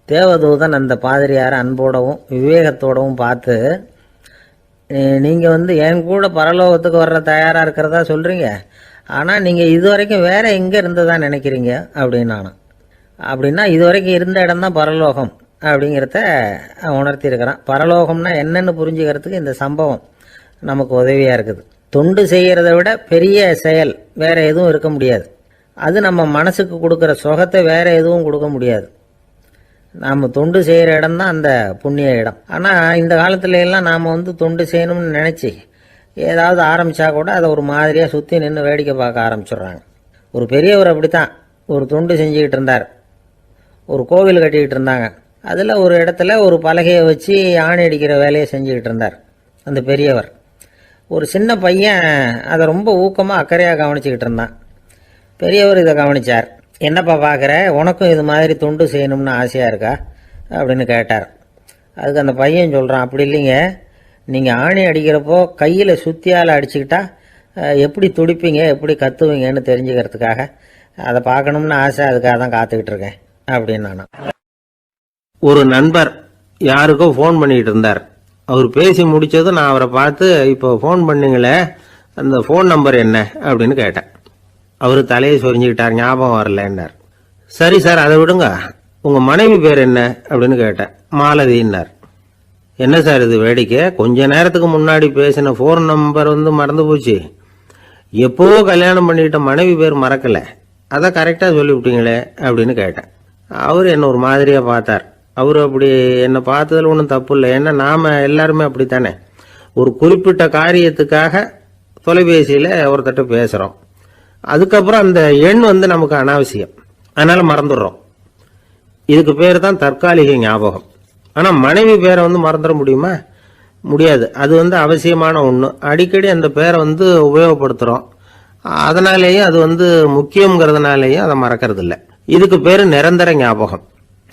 தேவதூதன் அந்த பாதிரியாரை அன்போடவும் விவேகத்தோடவும் பார்த்து, நீங்கள் என் கூட பரலோகத்துக்கு வர்ற தயாராக இருக்கிறதா சொல்கிறீங்க, ஆனால் நீங்கள் இது வரைக்கும் வேற எங்கே இருந்ததா நினைக்கிறீங்க அப்படின்னு நானும். அப்படின்னா இது வரைக்கும் இருந்த இடம் தான் பரலோகம் அப்படிங்கிறத உணர்த்தியிருக்கிறான். பரலோகம்னா என்னன்னு புரிஞ்சுக்கிறதுக்கு இந்த சம்பவம் நமக்கு உதவியாக இருக்குது. தொண்டு செய்கிறத விட பெரிய செயல் வேற எதுவும் இருக்க முடியாது. அது நம்ம மனசுக்கு கொடுக்குற சுகத்தை வேற எதுவும் கொடுக்க முடியாது. நாம் தொண்டு செய்கிற இடம் தான் அந்த புண்ணிய இடம். ஆனால் இந்த காலத்துல எல்லாம் நாம் தொண்டு செய்யணும்னு நினச்சி ஏதாவது ஆரம்பித்தா கூட அதை ஒரு மாதிரியாக சுற்றி நின்று வேடிக்கை பார்க்க ஆரம்பிச்சிடுறாங்க. ஒரு பெரியவர் அப்படித்தான் ஒரு தொண்டு செஞ்சுக்கிட்டு இருந்தார். ஒரு கோவில் கட்டிக்கிட்டு இருந்தாங்க. அதில் ஒரு இடத்துல ஒரு பலகையை வச்சு ஆணி அடிக்கிற வேலையை செஞ்சுக்கிட்டு இருந்தார் அந்த பெரியவர். ஒரு சின்ன பையன் அதை ரொம்ப ஊக்கமாக அக்கறையாக கவனிச்சுக்கிட்டு இருந்தான். பெரியவர் இதை கவனித்தார். என்னப்பா பார்க்குற, உனக்கும் இது மாதிரி தொண்டு செய்யணும்னு ஆசையாக இருக்கா அப்படின்னு கேட்டார். அதுக்கு அந்த பையன் சொல்கிறான், அப்படி இல்லைங்க, நீங்கள் ஆணி அடிக்கிறப்போ கையில் சுத்தியால் அடிச்சுக்கிட்டா எப்படி துடிப்பீங்க, எப்படி கத்துவீங்கன்னு தெரிஞ்சுக்கிறதுக்காக அதை பார்க்கணும்னு ஆசை, அதுக்காக தான் காத்துக்கிட்டு இருக்கேன் அப்படின்னு நானும். ஒரு நண்பர் யாருக்கோ ஃபோன் பண்ணிக்கிட்டு இருந்தார். அவர் பேசி முடிச்சதும் நான் அவரை பார்த்து, இப்போ ஃபோன் பண்ணீங்களே அந்த ஃபோன் நம்பர் என்ன அப்படின்னு கேட்டேன். அவர் தலையை சொரிஞ்சுக்கிட்டார். ஞாபகம் வரலன்னார். சரி சார், அதை விடுங்க, உங்கள் மனைவி பேர் என்ன அப்படின்னு கேட்டேன். மாலதின்னார். என்ன சார் இது வேடிக்கை, கொஞ்ச நேரத்துக்கு முன்னாடி பேசின ஃபோன் நம்பர் மறந்து போச்சு, எப்போவோ கல்யாணம் பண்ணிக்கிட்ட மனைவி பேர் மறக்கலை, அதை கரெக்டாக சொல்லிவிட்டீங்களே அப்படின்னு கேட்டேன். அவர் என்ன ஒரு மாதிரியாக பார்த்தார். அவர் அப்படி என்னை பார்த்ததில் ஒன்றும் தப்பு இல்லை, ஏன்னா நாம் எல்லாருமே அப்படித்தானே, ஒரு குறிப்பிட்ட காரியத்துக்காக தொலைபேசியில் ஒருத்தட்ட பேசுகிறோம், அதுக்கப்புறம் அந்த எண் நமக்கு அனாவசியம், அதனால் மறந்துடுறோம். இதுக்கு பேர் தான் தற்காலிக ஞாபகம். ஆனால் மனைவி பேரை மறந்துட முடியுமா? முடியாது. அது அவசியமான ஒன்று. அடிக்கடி அந்த பேரை உபயோகப்படுத்துகிறோம், அதனாலேயும் அது முக்கியங்கிறதுனாலேயும் அதை மறக்கிறது இல்லை. இதுக்கு பேர் நிரந்தர ஞாபகம்.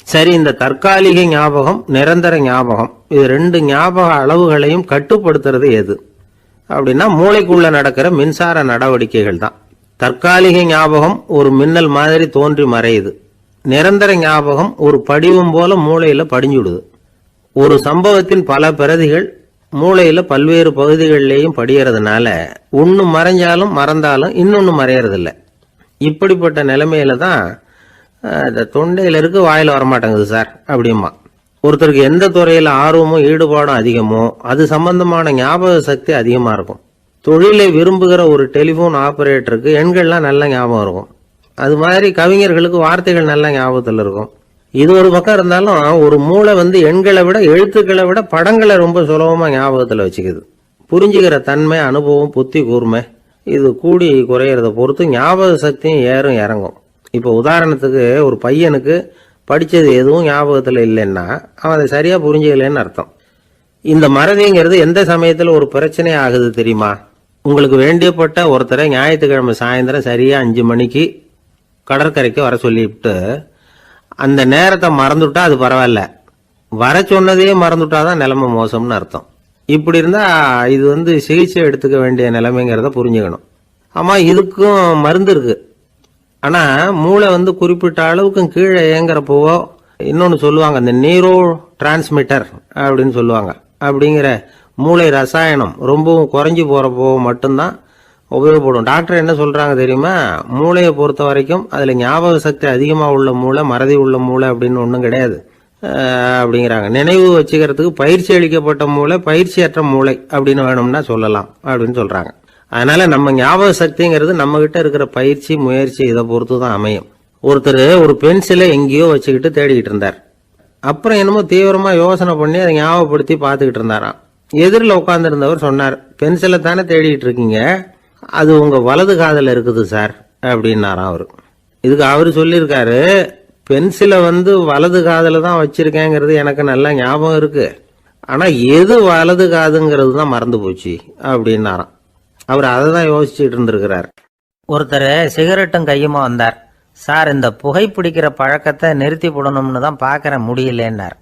சரி, இந்த தற்காலிக ஞாபகம், நிரந்தர ஞாபகம், இது 2 ஞாபக அளவுகளையும் கட்டுப்படுத்துறது எது அப்படின்னா மூளைக்குள்ள நடக்கிற மின்சார நடவடிக்கைகள் தான். தற்காலிக ஞாபகம் ஒரு மின்னல் மாதிரி தோன்றி மறையுது. நிரந்தர ஞாபகம் ஒரு படிவம் போல மூளையில படிஞ்சுடுது. ஒரு சம்பவத்தின் பல பிரதிகள் மூளையில பல்வேறு பகுதிகளிலேயும் படியறதுனால ஒன்னு மறைஞ்சாலும் மறந்தாலும் இன்னொன்னு மறையறதில்ல. இப்படிப்பட்ட நிலைமையில தான் தொண்டையில இருக்கு வாயில வரமாட்டேங்குது சார் அப்படிமா. ஒருத்தருக்கு எந்த துறையில ஆர்வமும் ஈடுபாடும் அதிகமோ அது சம்பந்தமான ஞாபக சக்தி அதிகமா இருக்கும். தொழிலை விரும்புகிற ஒரு டெலிபோன் ஆபரேட்டருக்கு எண்கள்லாம் நல்ல ஞாபகம் இருக்கும். அது மாதிரி கவிஞர்களுக்கு வார்த்தைகள் நல்ல ஞாபகத்தில் இருக்கும். இது ஒரு பக்கம் இருந்தாலும் ஒரு மூளை எண்களை விட எழுத்துக்களை விட படங்களை ரொம்ப சுலபமா ஞாபகத்தில் வச்சுக்குது. புரிஞ்சுக்கிற தன்மை, அனுபவம், புத்தி கூர்மை இது கூடி குறையறத பொறுத்து ஞாபக சக்தியும் ஏறும் இறங்கும். இப்போ உதாரணத்துக்கு ஒரு பையனுக்கு படிச்சது எதுவும் ஞாபகத்தில் இல்லைன்னா அவன் அதை சரியா புரிஞ்சுக்கலன்னு அர்த்தம். இந்த மறதிங்கிறது எந்த சமயத்துல ஒரு பிரச்சனை ஆகுது தெரியுமா? உங்களுக்கு வேண்டியப்பட்ட ஒருத்தரை ஞாயிற்றுக்கிழமை சாயந்தரம் சரியா 5 மணிக்கு கடற்கரைக்கு வர சொல்லிவிட்டு அந்த நேரத்தை மறந்துட்டா அது பரவாயில்ல, வர சொன்னதையே மறந்துட்டாதான் நிலைமை மோசம்னு அர்த்தம். இப்படி இருந்தா இது சிகிச்சை எடுத்துக்க வேண்டிய நிலைமைங்கிறத புரிஞ்சுக்கணும். ஆமா, இதுக்கும் மருந்து இருக்கு. ஆனா மூளை குறிப்பிட்ட அளவுக்கு கீழே இயங்குறப்போவோ இன்னொன்னு சொல்லுவாங்க, இந்த நியூரோ டிரான்ஸ்மிட்டர் அப்படின்னு சொல்லுவாங்க. அப்படிங்கிற மூளை ரசாயனம் ரொம்பவும் குறைஞ்சி போறப்போ மட்டும்தான் உபயோகப்படும். டாக்டர் என்ன சொல்றாங்க தெரியுமா? மூளையை பொறுத்த வரைக்கும் அதுல ஞாபக சக்தி அதிகமா உள்ள மூளை, மறதி உள்ள மூளை அப்படின்னு ஒன்றும் கிடையாது அப்படிங்கிறாங்க. நினைவு வச்சுக்கிறதுக்கு பயிற்சி அளிக்கப்பட்ட மூளை, பயிற்சியற்ற மூளை அப்படின்னு வேணும்னா சொல்லலாம் அப்படின்னு சொல்றாங்க. அதனால நம்ம ஞாபக சக்திங்கிறது நம்ம கிட்ட இருக்கிற பயிற்சி, முயற்சி இதை பொறுத்து தான் அமையும். ஒருத்தர் ஒரு பென்சிலை எங்கேயோ வச்சுக்கிட்டு தேடிக்கிட்டு இருந்தார். அப்புறம் என்னமோ தீவிரமா யோசனை பண்ணி அதை ஞாபகப்படுத்தி பார்த்துக்கிட்டு இருந்தாராம். எதிரில் உட்கார்ந்து இருந்தவர் சொன்னார், பென்சிலை தானே தேடிட்டு இருக்கீங்க, அது உங்க வலது காதில் இருக்குது சார் அப்படின்னாராம் அவரு. இதுக்கு அவரு சொல்லியிருக்காரு, பென்சிலை வலது காதில் தான் வச்சிருக்கேங்கிறது எனக்கு நல்லா ஞாபகம் இருக்கு, ஆனா எது வலது காதுங்கிறது தான் மறந்து போச்சு அப்படின்னாராம். அவர் அதை தான் யோசிச்சுட்டு இருந்திருக்கிறார். ஒருத்தர் சிகரெட்டும் கையுமா வந்தார். சார், இந்த புகைப்பிடிக்கிற பழக்கத்தை நிறுத்தி போடணும்னு தான் பார்க்கறேன், முடியலன்னார்.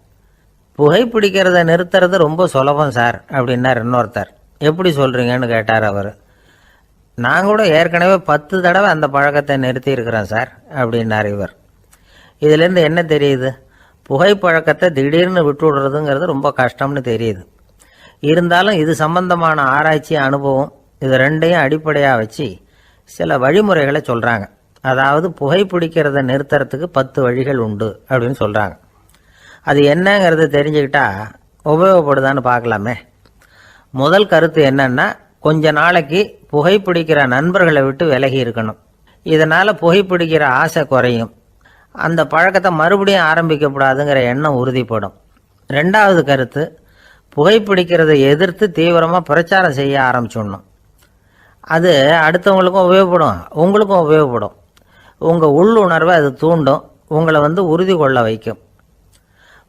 புகைப்பிடிக்கிறத நிறுத்துறது ரொம்ப சுலபம் சார் அப்படின்னார் இன்னொருத்தர். எப்படி சொல்றீங்கன்னு கேட்டார் அவர். நான் கூட ஏற்கனவே 10 தடவை அந்த பழக்கத்தை நிறுத்தி இருக்கிறேன் சார் அப்படின்னார் இவர். இதுலேருந்து என்ன தெரியுது? புகைப்பழக்கத்தை திடீர்னு விட்டு விடுறதுங்கிறது ரொம்ப கஷ்டம்னு தெரியுது. இருந்தாலும் இது சம்பந்தமான ஆராய்ச்சி, அனுபவம் இது ரெண்டையும் அடிப்படையாக வச்சு சில வழிமுறைகளை சொல்கிறாங்க. அதாவது புகைப்பிடிக்கிறத நிறுத்துறதுக்கு 10 வழிகள் உண்டு அப்படின்னு சொல்கிறாங்க. அது என்னங்கிறத தெரிஞ்சுக்கிட்டா உபயோகப்படுதான்னு பார்க்கலாமே. முதல் கருத்து என்னன்னா, கொஞ்ச நாளைக்கு புகைப்பிடிக்கிற நண்பர்களை விட்டு விலகி இருக்கணும். இதனால் புகைப்பிடிக்கிற ஆசை குறையும். அந்த பழக்கத்தை மறுபடியும் ஆரம்பிக்கப்படாதுங்கிற எண்ணம் உறுதிப்படும். ரெண்டாவது கருத்து, புகைப்பிடிக்கிறதை எதிர்த்து தீவிரமாக பிரச்சாரம் செய்ய ஆரம்பிச்சிடணும். அது அடுத்தவங்களுக்கும் உபயோகப்படும், உங்களுக்கும் உபயோகப்படும். உங்கள் உள்ளுணர்வை அது தூண்டும், உங்களை உறுதி கொள்ள வைக்கும்.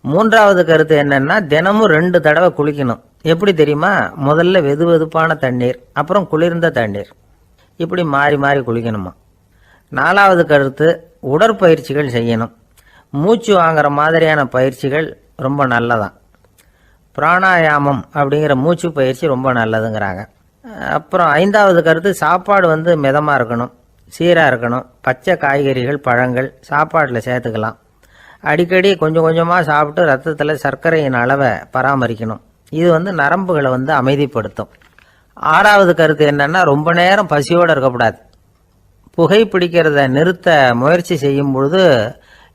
மூன்றாவது கருத்து என்னன்னா, தினமும் 2 தடவை குளிக்கணும். எப்படி தெரியுமா? முதல்ல வெது வெதுப்பான தண்ணீர், அப்புறம் குளிர்ந்த தண்ணீர், இப்படி மாறி மாறி குளிக்கணுமா. நாலாவது கருத்து, உடற்பயிற்சிகள் செய்யணும். மூச்சு வாங்குற மாதிரியான பயிற்சிகள் ரொம்ப நல்லதான். பிராணாயாமம் அப்படிங்கிற மூச்சு பயிற்சி ரொம்ப நல்லதுங்கிறாங்க. அப்புறம் 5வது கருத்து, சாப்பாடு மிதமாக இருக்கணும், சீராக இருக்கணும். பச்சை காய்கறிகள், பழங்கள் சாப்பாட்டில் சேர்த்துக்கலாம். அடிக்கடி கொஞ்சம் கொஞ்சமாக சாப்பிட்டு ரத்தத்தில் சர்க்கரையின் அளவை பராமரிக்கணும். இது நரம்புகளை அமைதிப்படுத்தும். 6வது கருத்து என்னன்னா, ரொம்ப நேரம் பசியோடு இருக்கக்கூடாது. புகைப்பிடிக்கிறத நிறுத்த முயற்சி செய்யும் பொழுது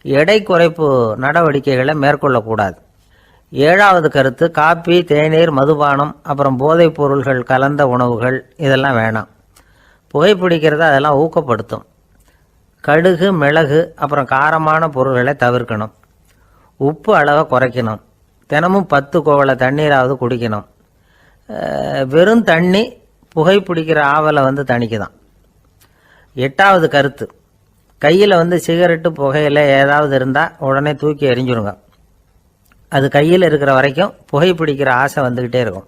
எடை குறைப்பு நடவடிக்கைகளை மேற்கொள்ளக்கூடாது. 7வது கருத்து, காப்பி, தேநீர், மதுபானம், அப்புறம் போதைப் பொருள்கள் கலந்த உணவுகள் இதெல்லாம் வேணாம். புகைப்பிடிக்கிறத அதெல்லாம் ஊக்கப்படுத்தும். கடுகு, மிளகு, அப்புறம் காரமான பொருள்களை தவிர்க்கணும். உப்பு அளவை குறைக்கணும். தினமும் 10 கோவள தண்ணீராவது குடிக்கணும். வெறும் தண்ணி புகைப்பிடிக்கிற ஆவலை தணிக்குதான். 8வது கருத்து, கையில் சிகரெட்டு, புகையில ஏதாவது இருந்தால் உடனே தூக்கி எறிஞ்சிருங்க. அது கையில் இருக்கிற வரைக்கும் புகைப்பிடிக்கிற ஆசை வந்துக்கிட்டே இருக்கும்.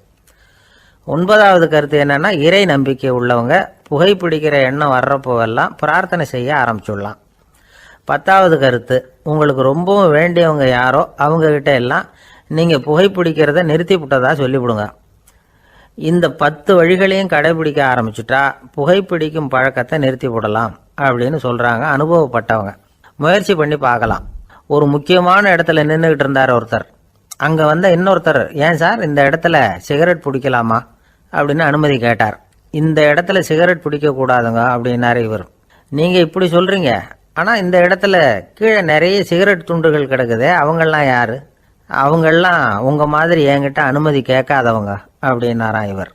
9வது கருத்து என்னன்னா, இறை நம்பிக்கை உள்ளவங்க புகைப்பிடிக்கிற எண்ணம் வர்றப்போவெல்லாம் பிரார்த்தனை செய்ய ஆரம்பிச்சுடலாம். 10வது கருத்து, உங்களுக்கு ரொம்பவும் வேண்டியவங்க யாரோ அவங்கக்கிட்ட எல்லாம் நீங்கள் புகைப்பிடிக்கிறத நிறுத்தி விட்டதா சொல்லிவிடுங்க. இந்த 10 வழிகளையும் கடைபிடிக்க ஆரம்பிச்சுட்டா புகைப்பிடிக்கும் பழக்கத்தை நிறுத்தி விடலாம் அப்படின்னு சொல்றாங்க அனுபவப்பட்டவங்க. முயற்சி பண்ணி பார்க்கலாம். ஒரு முக்கியமான இடத்துல நின்றுகிட்டு இருந்தார் ஒருத்தர். அங்க வந்த இன்னொருத்தர், ஏன் சார் இந்த இடத்துல சிகரெட் பிடிக்கலாமா அப்படின்னு அனுமதி கேட்டார். இந்த இடத்துல சிகரெட் பிடிக்க கூடாதுங்க அப்படின்னாரு இவர். நீங்க இப்படி சொல்றீங்க, ஆனா இந்த இடத்துல கீழே நிறைய சிகரெட் துண்டுகள் கிடக்குதே, அவங்கெல்லாம் யாரு? அவங்கெல்லாம் உங்க மாதிரி என்கிட்ட அனுமதி கேட்காதவங்க அப்படின்னாராம் இவர்.